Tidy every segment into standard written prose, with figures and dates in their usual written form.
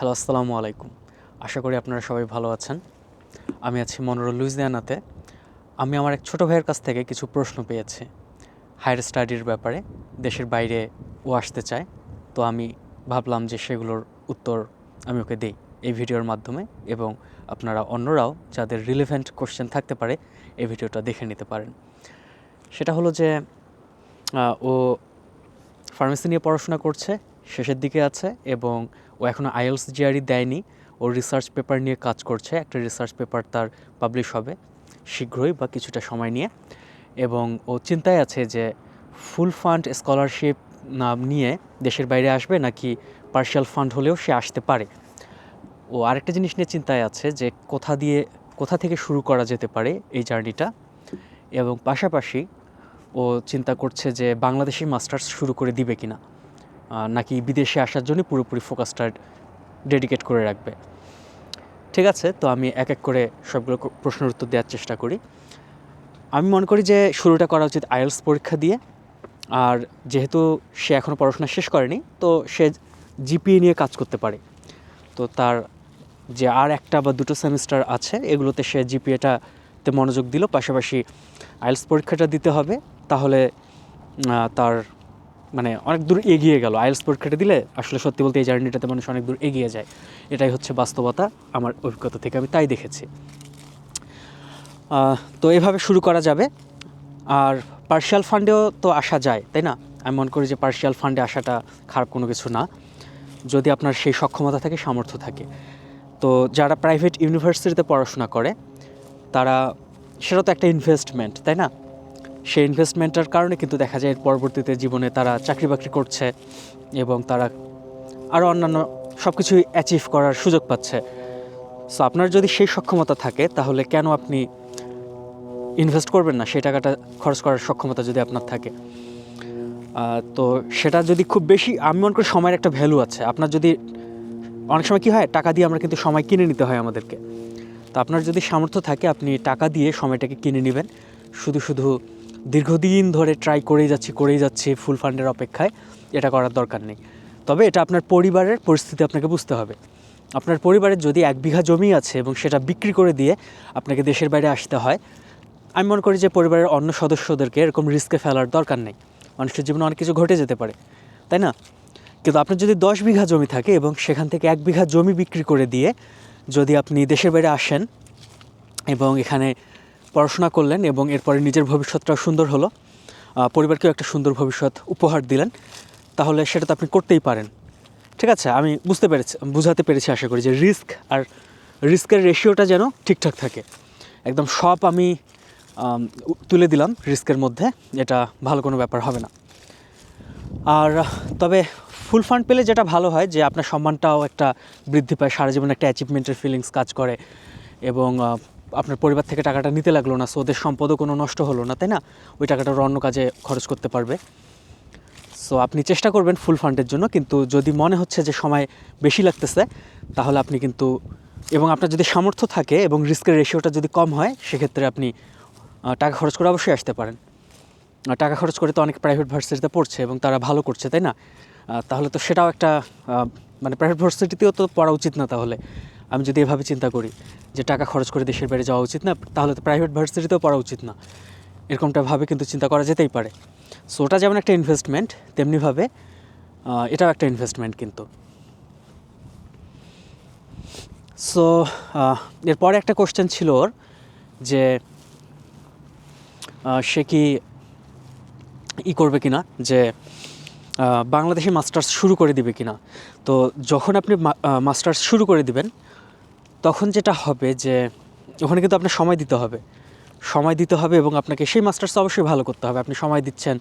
Hello, আসসালামু আলাইকুম। আশা করি আপনারা সবাই ভালো আছেন। আমি আছি মনোরল লুইজিয়ানাতে। আমি আমার এক ছোটো ভাইয়ের কাছ থেকে কিছু প্রশ্ন পেয়েছি হায়ার স্টাডির ব্যাপারে। দেশের বাইরে ও আসতে চায়, তো আমি ভাবলাম যে সেগুলোর উত্তর আমি ওকে দেই এই ভিডিওর মাধ্যমে, এবং আপনারা অন্যরাও যাদের রিলেভেন্ট কোশ্চেন থাকতে পারে এই ভিডিওটা দেখে নিতে পারেন। সেটা হলো যে ও ফার্মেসি নিয়ে পড়াশোনা করছে, শেষের দিকে আছে, এবং ও এখনও আইএলটিএস জিআরই দেয়নি। ও রিসার্চ পেপার নিয়ে কাজ করছে, একটা রিসার্চ পেপার তার পাবলিশ হবে শীঘ্রই বা কিছুটা সময় নিয়ে। এবং ও চিন্তায় আছে যে ফুল ফান্ড স্কলারশিপ নিয়ে দেশের বাইরে আসবে নাকি পার্শিয়াল ফান্ড হলেও সে আসতে পারে। ও আরেকটা জিনিস নিয়ে চিন্তায় আছে যে কোথা থেকে শুরু করা যেতে পারে এই জার্নিটা, এবং পাশাপাশি ও চিন্তা করছে যে বাংলাদেশি মাস্টার্স শুরু করে দিবে কিনা, নাকি বিদেশে আসার জন্য পুরোপুরি ফোকাসটা ডেডিকেট করে রাখবে। ঠিক আছে, তো আমি এক এক করে সবগুলো প্রশ্নের উত্তর দেওয়ার চেষ্টা করি। আমি মনে করি যে শুরুটা করা উচিত আইএলটিএস পরীক্ষা দিয়ে। আর যেহেতু সে এখনও পড়াশোনা শেষ করেনি, তো সে জিপিএ নিয়ে কাজ করতে পারে। তো তার যে আর একটা বা দুটো সেমিস্টার আছে, এগুলোতে সে জিপিএটাতে মনোযোগ দিল, পাশাপাশি আইএলটিএস পরীক্ষাটা দিতে হবে। তাহলে তার মানে অনেক দূর এগিয়ে গেল। আইএলটিএস পরীক্ষাটা দিলে আসলে সত্যি বলতে এই জার্নিটাতে মানুষ অনেক দূর এগিয়ে যায়। এটাই হচ্ছে বাস্তবতা, আমার অভিজ্ঞতা থেকে আমি তাই দেখেছি। তো এভাবে শুরু করা যাবে। আর পার্শিয়াল ফান্ডেও তো আসা যায়, তাই না? আমি মনে করি যে পার্শিয়াল ফান্ডে আসাটা খারাপ কোনো কিছু না, যদি আপনার সেই সক্ষমতা থাকে, সামর্থ্য থাকে। তো যারা প্রাইভেট ইউনিভার্সিটিতে পড়াশোনা করে তারা, সেটা তো একটা ইনভেস্টমেন্ট, তাই না? সেই ইনভেস্টমেন্টের কারণে কিন্তু দেখা যায় পরবর্তীতে জীবনে তারা চাকরি বাকরি করছে এবং তারা আরও অন্যান্য সব কিছুই অ্যাচিভ করার সুযোগ পাচ্ছে। সো আপনার যদি সেই সক্ষমতা থাকে, তাহলে কেন আপনি ইনভেস্ট করবেন না? সেই টাকাটা খরচ করার সক্ষমতা যদি আপনার থাকে, তো সেটা যদি খুব বেশি, আমি মনে করি সময়ের একটা ভ্যালু আছে। আপনার যদি অনেক সময় কী হয়, টাকা দিয়ে আমরা কিন্তু সময় কিনে নিতে হয় আমাদেরকে। তো আপনার যদি সামর্থ্য থাকে, আপনি টাকা দিয়ে সময়টাকে কিনে নেবেন। শুধু দীর্ঘদিন ধরে ট্রাই করেই যাচ্ছি ফুল ফান্ডের অপেক্ষায়, এটা করার দরকার নেই। তবে এটা আপনার পরিবারের পরিস্থিতি আপনাকে বুঝতে হবে। আপনার পরিবারের যদি 1 বিঘা জমি আছে এবং সেটা বিক্রি করে দিয়ে আপনাকে দেশের বাইরে আসতে হয়, আমি মনে করি যে পরিবারের অন্য সদস্যদেরকে এরকম রিস্কে ফেলার দরকার নেই। মানুষের জীবনে অনেক কিছু ঘটে যেতে পারে, তাই না? কিন্তু আপনার যদি 10 বিঘা জমি থাকে এবং সেখান থেকে 1 বিঘা জমি বিক্রি করে দিয়ে যদি আপনি দেশের বাইরে আসেন এবং এখানে পড়াশোনা করলেন এবং এরপরে নিজের ভবিষ্যৎটাও সুন্দর হলো, পরিবারকেও একটা সুন্দর ভবিষ্যৎ উপহার দিলেন, তাহলে সেটা তো আপনি করতেই পারেন। ঠিক আছে, আমি বুঝাতে পেরেছি আশা করি, যে রিস্কের রেশিওটা যেন ঠিকঠাক থাকে। একদম সব আমি তুলে দিলাম রিস্কের মধ্যে, এটা ভালো কোনো ব্যাপার হবে না। আর তবে ফুল ফান্ড পেলে যেটা ভালো হয়, যে আপনার সম্মানটাও একটা বৃদ্ধি পায়, সারা জীবন একটা অ্যাচিভমেন্টের ফিলিংস কাজ করে, এবং আপনার পরিবার থেকে টাকাটা নিতে লাগলো না, সো ওদের সম্পদও কোনো নষ্ট হলো না, তাই না? ওই টাকাটা অন্য কাজে খরচ করতে পারবে। সো আপনি চেষ্টা করবেন ফুল ফান্ডের জন্য, কিন্তু যদি মনে হচ্ছে যে সময় বেশি লাগতেছে, তাহলে আপনি কিন্তু, এবং আপনার যদি সামর্থ্য থাকে এবং রিস্কের রেশিওটা যদি কম হয়, সেক্ষেত্রে আপনি টাকা খরচ করে অবশ্যই আসতে পারেন। টাকা খরচ করে তো অনেক প্রাইভেট ভার্সিটিতে পড়ছে এবং তারা ভালো করছে, তাই না? তাহলে তো সেটাও একটা মানে প্রাইভেট ভার্সিটিতেও তো পড়া উচিত না। তাহলে আমি যদি এভাবে চিন্তা করি যে টাকা খরচ করে দেশের বাইরে যাওয়া উচিত না, তাহলে তো প্রাইভেট ভার্সিটিতেও পড়া উচিত না। এরকমটা ভাবে কিন্তু চিন্তা করা যেতেই পারে। সো ওটা যেমন একটা ইনভেস্টমেন্ট, তেমনিভাবে এটাও একটা ইনভেস্টমেন্ট কিন্তু। সো এরপরে একটা কোশ্চেন ছিল ওর, যে সে কি করবে কিনা, যে বাংলাদেশে মাস্টার্স শুরু করে দিবে কিনা। তো যখন আপনি মাস্টার্স শুরু করে দিবেন, তখন যেটা হবে যে ওখানে কিন্তু আপনার সময় দিতে হবে এবং আপনাকে সেই মাস্টার্স অবশ্যই ভালো করতে হবে। আপনি সময় দিচ্ছেন,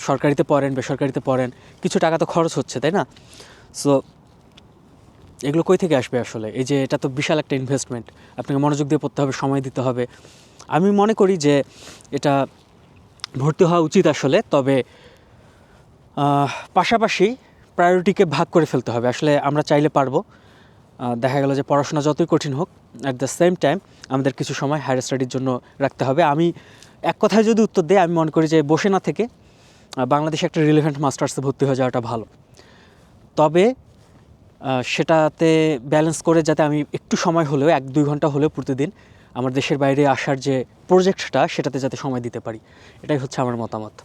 সরকারিতে পড়েন, বেসরকারিতে পড়েন, কিছু টাকা তো খরচ হচ্ছে, তাই না? সো এগুলো কই থেকে আসবে আসলে? এই যে এটা তো বিশাল একটা ইনভেস্টমেন্ট, আপনাকে মনোযোগ দিয়ে পড়তে হবে, সময় দিতে হবে। আমি মনে করি যে এটা ভর্তি হওয়া উচিত আসলে, তবে পাশাপাশি প্রায়োরিটিকে ভাগ করে ফেলতে হবে। আসলে আমরা চাইলে পারবো, দেখা গেল যে পড়াশোনা যতই কঠিন হোক, অ্যাট দ্য সেম টাইম আমাদের কিছু সময় হায়ার স্টাডির জন্য রাখতে হবে। আমি এক কথায় যদি উত্তর দিই, আমি মনে করি যে বসে না থেকে বাংলাদেশে একটা রিলেভেন্ট মাস্টার্সে ভর্তি হয়ে যাওয়াটা ভালো। তবে সেটাতে ব্যালেন্স করে যাতে আমি একটু সময় হলেও 1-2 ঘন্টা হলেও প্রতিদিন আমার দেশের বাইরে আসার যে প্রজেক্টটা সেটাতে যাতে সময় দিতে পারি, এটাই হচ্ছে আমার মতামত।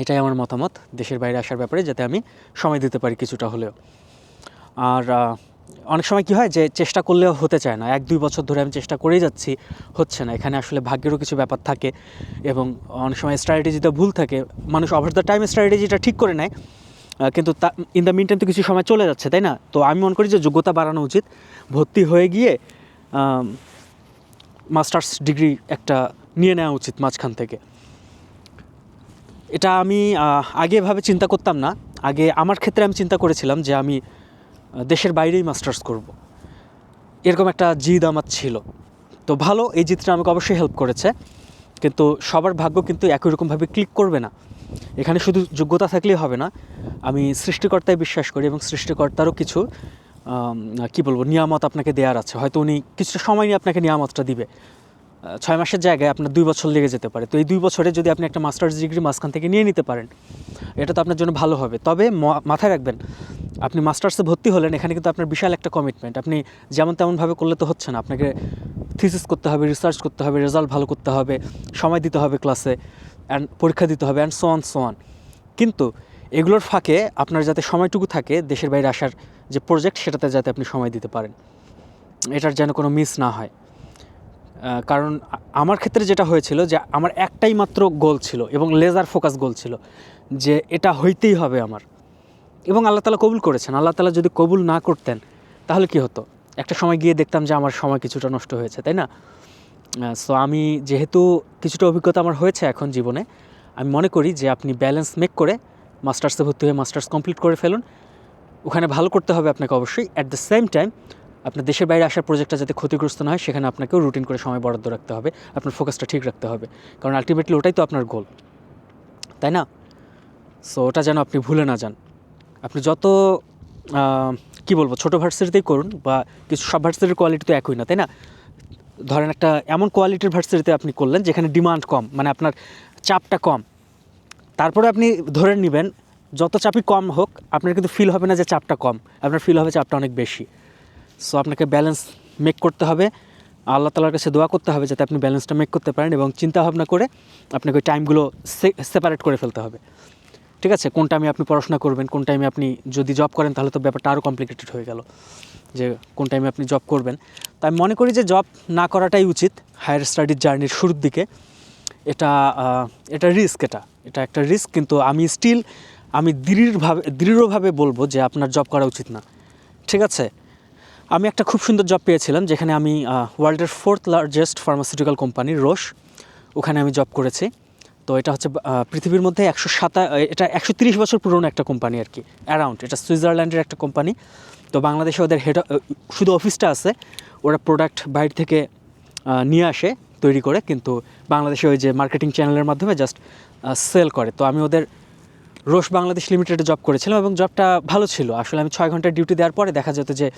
এটাই আমার মতামত দেশের বাইরে আসার ব্যাপারে, যাতে আমি সময় দিতে পারি কিছুটা হলেও। আর অনেক সময় কী হয় যে চেষ্টা করলেও হতে চায় না, 1-2 বছর ধরে আমি চেষ্টা করেই যাচ্ছি, হচ্ছে না। এখানে আসলে ভাগ্যেরও কিছু ব্যাপার থাকে এবং অনেক সময় স্ট্র্যাটেজিটা ভুল থাকে। মানুষ ওভার দ্য টাইম স্ট্র্যাটেজিটা ঠিক করে নেয়, কিন্তু ইন দ্য মিন টাইম তো কিছু সময় চলে যাচ্ছে, তাই না? তো আমি মনে করি যে যোগ্যতা বাড়ানো উচিত, ভর্তি হয়ে গিয়ে মাস্টার্স ডিগ্রি একটা নিয়ে নেওয়া উচিত মাঝখান থেকে। এটা আমি আগে এভাবে চিন্তা করতাম না। আগে আমার ক্ষেত্রে আমি চিন্তা করেছিলাম যে আমি দেশের বাইরেই মাস্টার্স করব, এরকম একটা জিদ আমার ছিল। তো ভালো, এই জিদটা আমাকে অবশ্যই হেল্প করেছে, কিন্তু সবার ভাগ্য কিন্তু একই রকমভাবে ক্লিক করবে না। এখানে শুধু যোগ্যতা থাকলেই হবে না। আমি সৃষ্টিকর্তায় বিশ্বাস করি এবং সৃষ্টিকর্তারও কিছু কী বলবো নিয়ামত আপনাকে দেওয়ার আছে। হয়তো উনি কিছুটা সময় নিয়ে আপনাকে নিয়ামতটা দিবে। 6 মাসের জায়গায় আপনার 2 বছর লেগে যেতে পারে। তো এই 2 বছরে যদি আপনি একটা মাস্টার্স ডিগ্রি মাঝখান থেকে নিয়ে নিতে পারেন, এটা তো আপনার জন্য ভালো হবে। তবে মাথায় রাখবেন, আপনি মাস্টার্সে ভর্তি হলেন, এখানে কিন্তু আপনার বিশাল একটা কমিটমেন্ট। আপনি যেমন তেমনভাবে করলে তো হচ্ছে না। আপনাকে থিসিস করতে হবে, রিসার্চ করতে হবে, রেজাল্ট ভালো করতে হবে, সময় দিতে হবে ক্লাসে, অ্যান্ড পরীক্ষা দিতে হবে, অ্যান্ড সো অন। কিন্তু এগুলোর ফাঁকে আপনার যাতে সময়টুকু থাকে দেশের বাইরে আসার যে প্রজেক্ট, সেটাতে যাতে আপনি সময় দিতে পারেন, এটার যেন কোনো মিস না হয়। কারণ আমার ক্ষেত্রে যেটা হয়েছিল যে আমার একটাই মাত্র গোল ছিল এবং লেজার ফোকাস গোল ছিল যে এটা হইতেই হবে আমার, এবং আল্লাহ তাআলা কবুল করেছেন। আল্লাহ তাআলা যদি কবুল না করতেন তাহলে কি হতো? একটা সময় গিয়ে দেখতাম যে আমার সময় কিছুটা নষ্ট হয়েছে, তাই না? সো আমি যেহেতু কিছুটা অভিজ্ঞতা আমার হয়েছে এখন জীবনে, আমি মনে করি যে আপনি ব্যালেন্স মেক করে মাস্টার্সে ভর্তি হয়ে মাস্টার্স কমপ্লিট করে ফেলুন। ওখানে ভালো করতে হবে আপনাকে অবশ্যই। অ্যাট দ্য সেম টাইম আপনার দেশের বাইরে আসার প্রজেক্টটা যাতে ক্ষতিগ্রস্ত না হয়, সেখানে আপনাকেও রুটিন করে সময় বরাদ্দ রাখতে হবে, আপনার ফোকাসটা ঠিক রাখতে হবে, কারণ আলটিমেটলি ওটাই তো আপনার গোল, তাই না? সো ওটা যেন আপনি ভুলে না যান। আপনি যত কী বলবো ছোটো ভার্সিটিতেই করুন, বা কিছু সব ভার্সিটির কোয়ালিটি তো একই না, তাই না? ধরেন একটা এমন কোয়ালিটির ভার্সিটিতে আপনি করলেন যেখানে ডিমান্ড কম, মানে আপনার চাপটা কম, তারপরে আপনি ধরে নেবেন যত চাপই কম হোক আপনার কিন্তু ফিল হবে না যে চাপটা কম, আপনার ফিল হবে চাপটা অনেক বেশি। সো আপনাকে ব্যালেন্স মেক করতে হবে, আল্লাহ তাআলার কাছে দোয়া করতে হবে যাতে আপনি ব্যালেন্সটা মেক করতে পারেন, এবং চিন্তা ভাবনা করে আপনাকে ওই টাইমগুলো সেপারেট করে ফেলতে হবে। ঠিক আছে? কোন টাইমে আপনি পড়াশোনা করবেন, কোন টাইমে আপনি যদি জব করেন তাহলে তো ব্যাপারটা আরও কমপ্লিকেটেড হয়ে গেল, যে কোন টাইমে আপনি জব করবেন। তাই আমি মনে করি যে জব না করাটাই উচিত হায়ার স্টাডির জার্নির শুরুর দিকে। এটা রিস্ক, এটা একটা রিস্ক, কিন্তু আমি দৃঢ়ভাবে বলবো যে আপনার জব করা উচিত না। ঠিক আছে? আমি একটা খুব সুন্দর জব পেয়েছিলাম যেখানে আমি ওয়ার্ল্ডের 4th লার্জেস্ট ফার্মাসিউটিক্যাল কোম্পানি রোশ, ওখানে আমি জব করেছি। তো এটা হচ্ছে পৃথিবীর মধ্যে এটা 130 বছর পুরনো একটা কোম্পানি আর কি, অ্যারাউন্ড। এটা সুইজারল্যান্ডের একটা কোম্পানি। তো বাংলাদেশে ওদের শুধু অফিসটা আছে, ওরা প্রোডাক্ট বাইরে থেকে নিয়ে আসে তৈরি করে, কিন্তু বাংলাদেশে ওই যে মার্কেটিং চ্যানেলের মাধ্যমে জাস্ট সেল করে। তো আমি ওদের রোশ বাংলাদেশ লিমিটেডে জব করেছিলাম এবং জবটা ভালো ছিল। আসলে আমি 6 ঘন্টার ডিউটি দেওয়ার পরে দেখা যেত যে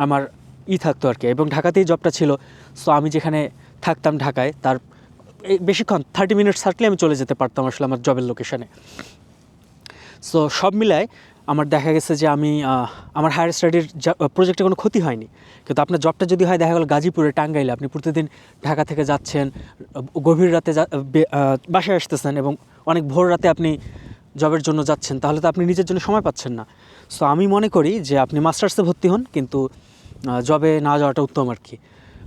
আমার থাকতো আর কি, এবং ঢাকাতেই জবটা ছিল। সো আমি যেখানে থাকতাম ঢাকায়, তার বেশিক্ষণ 30 মিনিটস থাকলে আমি চলে যেতে পারতাম আসলে আমার জবের লোকেশানে। সো সব মিলায় আমার দেখা গেছে যে আমি আমার হায়ার স্টাডির প্রজেক্টে কোনো ক্ষতি হয়নি। কিন্তু আপনার জবটা যদি হয় দেখা গেল গাজীপুরে, টাঙ্গাইলে, আপনি প্রতিদিন ঢাকা থেকে যাচ্ছেন, গভীর রাতে বাসায় আসতেছেন এবং অনেক ভোর রাতে আপনি জবের জন্য যাচ্ছেন, তাহলে তো আপনি নিজের জন্য সময় পাচ্ছেন না। সো আমি মনে করি যে আপনি মাস্টার্সে ভর্তি হন, কিন্তু জবে না যাওয়াটা উত্তম আর কি।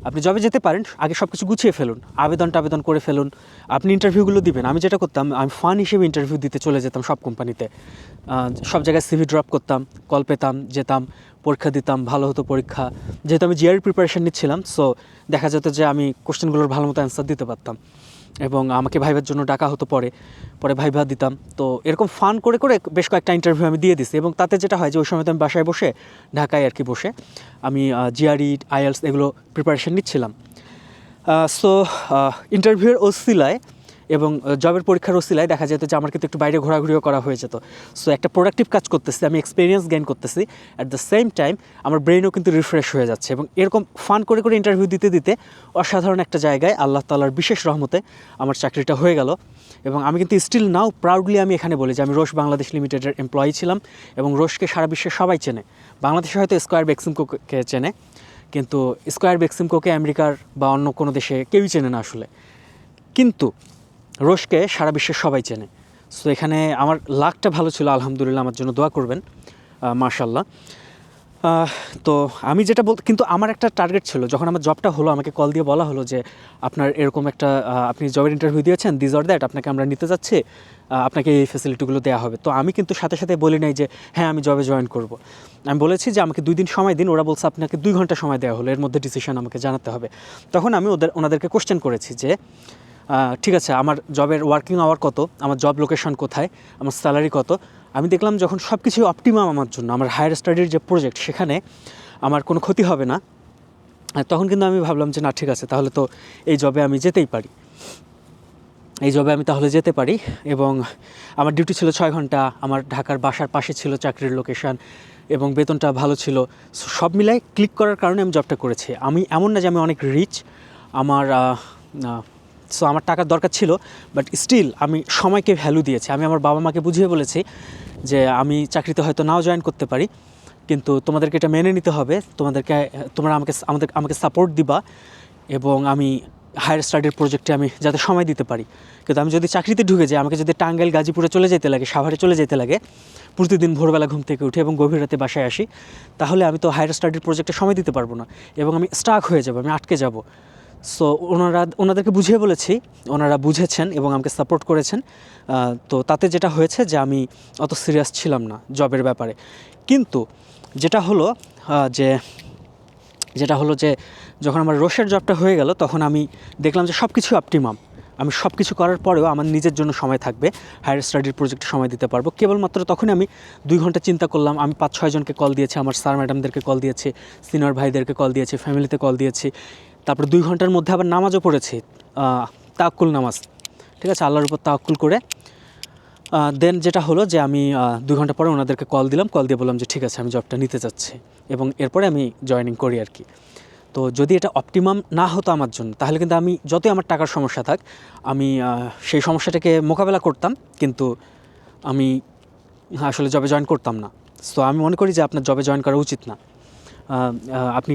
আপনি জবে যেতে পারেন, আগে সব কিছু গুছিয়ে ফেলুন, আবেদন করে ফেলুন, আপনি ইন্টারভিউগুলো দিবেন। আমি যেটা করতাম, আমি ফান হিসেবে ইন্টারভিউ দিতে চলে যেতাম সব কোম্পানিতে, সব জায়গায় সিভি ড্রপ করতাম, কল পেতাম, যেতাম, পরীক্ষা দিতাম, ভালো হতো পরীক্ষা। যেহেতু আমি জিআর প্রিপারেশন নিচ্ছিলাম, সো দেখা যেত যে আমি কোশ্চেনগুলোর ভালো মতো অ্যান্সার দিতে পারতাম, এবং আমাকে ভাইভার জন্য ডাকা হতো, পরে ভাইভা দিতাম। তো এরকম ফান করে বেশ কয়েকটা ইন্টারভিউ আমি দিয়ে দিছি, এবং তাতে যেটা হয় যে ওই সময় তো আমি বাসায় বসে, ঢাকায় আর কি বসে, আমি জিআরই, আইএলস এগুলো প্রিপারেশন নিচ্ছিলাম। সো ইন্টারভিউয়ের ওসিলায় এবং জবের পরীক্ষার ওসিলায় দেখা যেত যে আমার কিন্তু একটু বাইরে ঘোরাঘুরিও করা হয়ে যেত। সো একটা প্রোডাক্টিভ কাজ করতেছি, আমি এক্সপিরিয়েন্স গেইন করতেছি, অ্যাট দ্য সেম টাইম আমার ব্রেনও কিন্তু রিফ্রেশ হয়ে যাচ্ছে। এবং এরকম ফান করে করে ইন্টারভিউ দিতে দিতে অসাধারণ একটা জায়গায় আল্লাহ তাআলার বিশেষ রহমতে আমার চাকরিটা হয়ে গেল। এবং আমি কিন্তু স্টিল নাও প্রাউডলি আমি এখানে বলি যে আমি রোশ বাংলাদেশ লিমিটেডের এমপ্লয়ি ছিলাম, এবং রোশকে সারা বিশ্বে সবাই চেনে। বাংলাদেশে হয়তো স্কয়ার বেক্সিমকোকে চেনে, কিন্তু স্কয়ার বেক্সিমকোকে আমেরিকার বা অন্য কোনো দেশে কেউই চেনে না আসলে, কিন্তু রোশকে সারা বিশ্বের সবাই চেনে। সো এখানে আমার লাকটা ভালো ছিল, আলহামদুলিল্লাহ। আমার জন্য দোয়া করবেন, মাশাআল্লাহ। তো আমি যেটা কিন্তু আমার একটা টার্গেট ছিল, যখন আমার জবটা হলো আমাকে কল দিয়ে বলা হলো যে আপনার এরকম একটা আপনি জবের ইন্টারভিউ দিয়েছেন, দিস অর দ্যাট, আপনাকে আমরা নিতে যাচ্ছি, আপনাকে এই ফ্যাসিলিটিগুলো দেওয়া হবে। তো আমি কিন্তু সাথে সাথে বলি নাই যে হ্যাঁ আমি জবে জয়েন করব। আমি বলেছি যে আমাকে 2 দিন সময় দিন। ওরা বলছে আপনাকে 2 ঘন্টা সময় দেওয়া হলো, এর মধ্যে ডিসিশন আমাকে জানাতে হবে। তখন আমি ওনাদেরকে কোশ্চেন করেছি যে ঠিক আছে, আমার জবের ওয়ার্কিং আওয়ার কত, আমার জব লোকেশন কোথায়, আমার স্যালারি কত। আমি দেখলাম যখন সব কিছু অপটিমাম আমার জন্য, আমার হায়ার স্টাডির যে প্রজেক্ট সেখানে আমার কোনো ক্ষতি হবে না, তখন কিন্তু আমি ভাবলাম যে না ঠিক আছে, তাহলে তো এই জবে আমি যেতেই পারি, এই জবে আমি তাহলে যেতে পারি। এবং আমার ডিউটি ছিল 6 ঘন্টা, আমার ঢাকার বাসার পাশে ছিল চাকরির লোকেশান, এবং বেতনটা ভালো ছিল। সব মিলাই ক্লিক করার কারণে আমি জবটা করেছি। আমি এমন না যে আমি অনেক রিচ, আমার সো আমার টাকার দরকার ছিল, বাট স্টিল আমি সময়কে ভ্যালু দিয়েছি। আমি আমার বাবা মাকে বুঝিয়ে বলেছি যে আমি চাকরিতে হয়তো নাও জয়েন করতে পারি, কিন্তু তোমাদেরকে এটা মেনে নিতে হবে, তোমরা আমাকে সাপোর্ট দিবা, এবং আমি হায়ার স্টাডির প্রজেক্টে আমি যাতে সময় দিতে পারি। কিন্তু আমি যদি চাকরিতে ঢুকে যাই, আমাকে যদি টাঙ্গাইল, গাজীপুরে চলে যেতে লাগে, সাভারে চলে যেতে লাগে, প্রতিদিন ভোরবেলা ঘুম থেকে উঠে এবং গভীর রাতে বাসায় আসি, তাহলে আমি তো হায়ার স্টাডির প্রজেক্টে সময় দিতে পারবো না, এবং আমি স্টাক হয়ে যাব, আমি আটকে যাব। সো ওনাদেরকে বুঝিয়ে বলেছি, ওনারা বুঝেছেন এবং আমাকে সাপোর্ট করেছেন। তো তাতে যেটা হয়েছে যে আমি অত সিরিয়াস ছিলাম না জবের ব্যাপারে। কিন্তু যেটা হলো যে যখন আমার রোশের জবটা হয়ে গেল, তখন আমি দেখলাম যে সব কিছু অপটিমাম। আমি সব কিছু করার পরেও আমার নিজের জন্য সময় থাকবে, হায়ার স্টাডির প্রজেক্টে সময় দিতে পারবো। কেবলমাত্র তখনই আমি 2 ঘন্টা চিন্তা করলাম। আমি 5-6 জনকে কল দিয়েছি, আমার স্যার ম্যাডামদেরকে কল দিয়েছি, সিনিয়র ভাইদেরকে কল দিয়েছি, ফ্যামিলিতে কল দিয়েছি। তারপর 2 ঘন্টার মধ্যে আবার নামাজও পড়েছি, তাওয়াক্কুল নামাজ। ঠিক আছে, আল্লাহর উপর তাওয়াক্কুল করে। দেন যেটা হলো যে আমি 2 ঘন্টা পরে ওনাদেরকে কল দিলাম, কল দিয়ে বললাম যে ঠিক আছে আমি জবটা নিতে যাচ্ছি, এবং এরপরে আমি জয়েনিং করি আর কি। তো যদি এটা অপটিমাম না হতো আমার জন্য, তাহলে কিন্তু আমি যতই আমার টাকার সমস্যা থাক, আমি সেই সমস্যাটাকে মোকাবেলা করতাম, কিন্তু আমি আসলে জবে জয়েন করতাম না। সো আমি মনে করি যে আপনার জবে জয়েন করা উচিত না। আপনি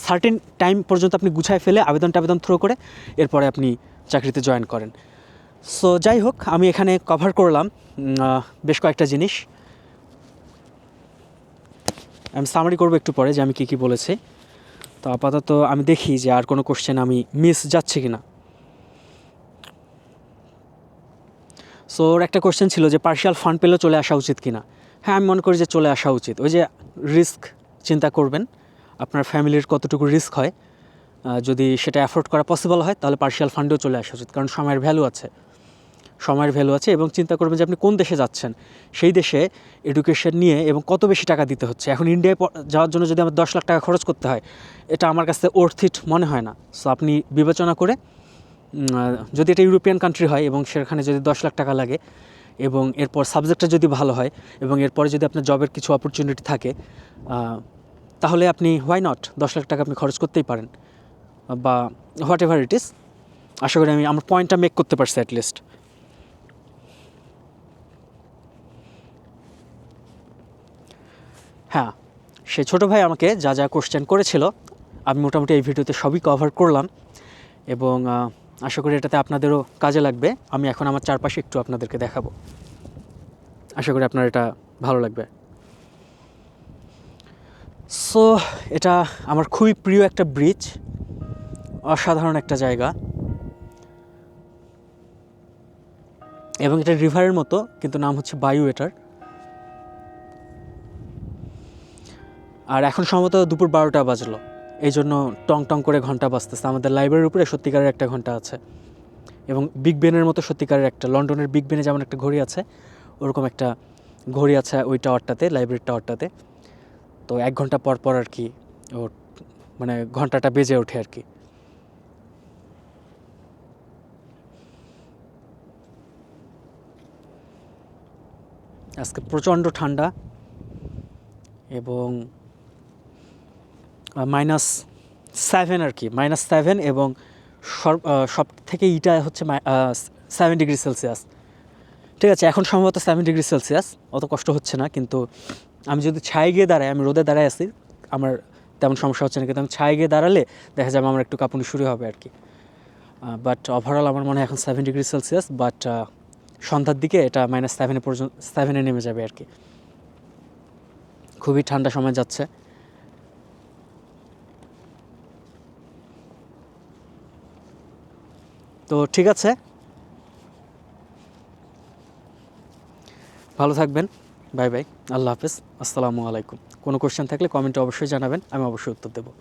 সার্টেন টাইম পর্যন্ত আপনি গুছায় ফেলে আবেদন থ্রো করে এরপরে আপনি চাকরিতে জয়েন করেন। সো যাই হোক, আমি এখানে কভার করলাম বেশ কয়েকটা জিনিস। আমি সামারি করবো একটু পরে যে আমি কী বলেছি। তো আপাতত আমি দেখি যে আর কোনো কোশ্চেন আমি মিস যাচ্ছে কি না। সো ওর একটা কোশ্চেন ছিল যে পার্শিয়াল ফান্ড পেলেও চলে আসা উচিত কি না। হ্যাঁ, আমি মনে করি যে চলে আসা উচিত। ওই যে রিস্ক চিন্তা করবেন, আপনার ফ্যামিলির কতটুকু রিস্ক হয়, যদি সেটা অ্যাফোর্ড করা পসিবল হয় তাহলে পার্শিয়াল ফান্ডেও চলে আসা উচিত, কারণ সময়ের ভ্যালু আছে। এবং চিন্তা করবেন যে আপনি কোন দেশে যাচ্ছেন, সেই দেশে এডুকেশন নিয়ে এবং কত বেশি টাকা দিতে হচ্ছে। এখন ইন্ডিয়ায় যাওয়ার জন্য যদি আমার 10 লাখ টাকা খরচ করতে হয়, এটা আমার কাছে ওর্থ ইট মনে হয় না। সো আপনি বিবেচনা করে, যদি এটা ইউরোপিয়ান কান্ট্রি হয় এবং সেখানে যদি 10 লাখ টাকা লাগে, এবং এরপর সাবজেক্টটা যদি ভালো হয়, এবং এরপরে যদি আপনার জবের কিছু অপরচুনিটি থাকে, তাহলে আপনি হোয়াই নট 10 লাখ টাকা আপনি খরচ করতেই পারেন, বা হোয়াট এভার ইট ইস। আশা করি আমি আমার পয়েন্টটা মেক করতে পারছি অ্যাটলিস্ট। হ্যাঁ, সে ছোটো ভাই আমাকে যা যা কোশ্চেন করেছিল আমি মোটামুটি এই ভিডিওতে সবই কভার করলাম, এবং আশা করি এটাতে আপনাদেরও কাজে লাগবে। আমি এখন আমার চারপাশে একটু আপনাদেরকে দেখাবো, আশা করি আপনার এটা ভালো লাগবে। সো এটা আমার খুবই প্রিয় একটা ব্রিজ, অসাধারণ একটা জায়গা, এবং এটা রিভারের মতো, কিন্তু নাম হচ্ছে বায়ু এটার। আর এখন সম্ভবত দুপুর 12টা বাজলো, এই জন্য টং টং করে ঘন্টা বাজতেছে। আমাদের লাইব্রেরির উপরে সত্যিকারের একটা ঘন্টা আছে, এবং বিগ বেনের মতো সত্যিকারের একটা, লন্ডনের বিগ বেনে যেমন একটা ঘড়ি আছে, ওরকম একটা ঘড়ি আছে ওই টাওয়ারটাতে, লাইব্রেরির টাওয়ারটাতে। তো 1 ঘন্টা পর পর আর কি ও মানে ঘন্টাটা বেজে ওঠে আর কি। আজকে প্রচণ্ড ঠান্ডা এবং -7 আর কি, -7 এবং সব থেকে ইটা হচ্ছে 7 ডিগ্রি সেলসিয়াস। ঠিক আছে, এখন সম্ভবত 7 ডিগ্রি সেলসিয়াস, অত কষ্ট হচ্ছে না। কিন্তু আমি যদি ছায়ে গিয়ে দাঁড়াই, আমি রোদে দাঁড়ায় আছি, আমার তেমন সমস্যা হচ্ছে না, কিন্তু আমি ছায়ে গিয়ে দাঁড়ালে দেখা যাবে আমার একটু কাঁপুনি শুরু হবে আর কি। বাট ওভারঅল আমার মনে হয় এখন 7 ডিগ্রি সেলসিয়াস, বাট সন্ধ্যার দিকে এটা -7 নেমে যাবে আর কি। খুবই ঠান্ডা সময় যাচ্ছে। তো ঠিক আছে, ভালো থাকবেন, বাই বাই, আল্লাহ হাফেজ, আসসালামু আলাইকুম। কোনো কোশ্চেন থাকলে কমেন্টে অবশ্যই জানাবেন, আমি অবশ্যই উত্তর দেবো।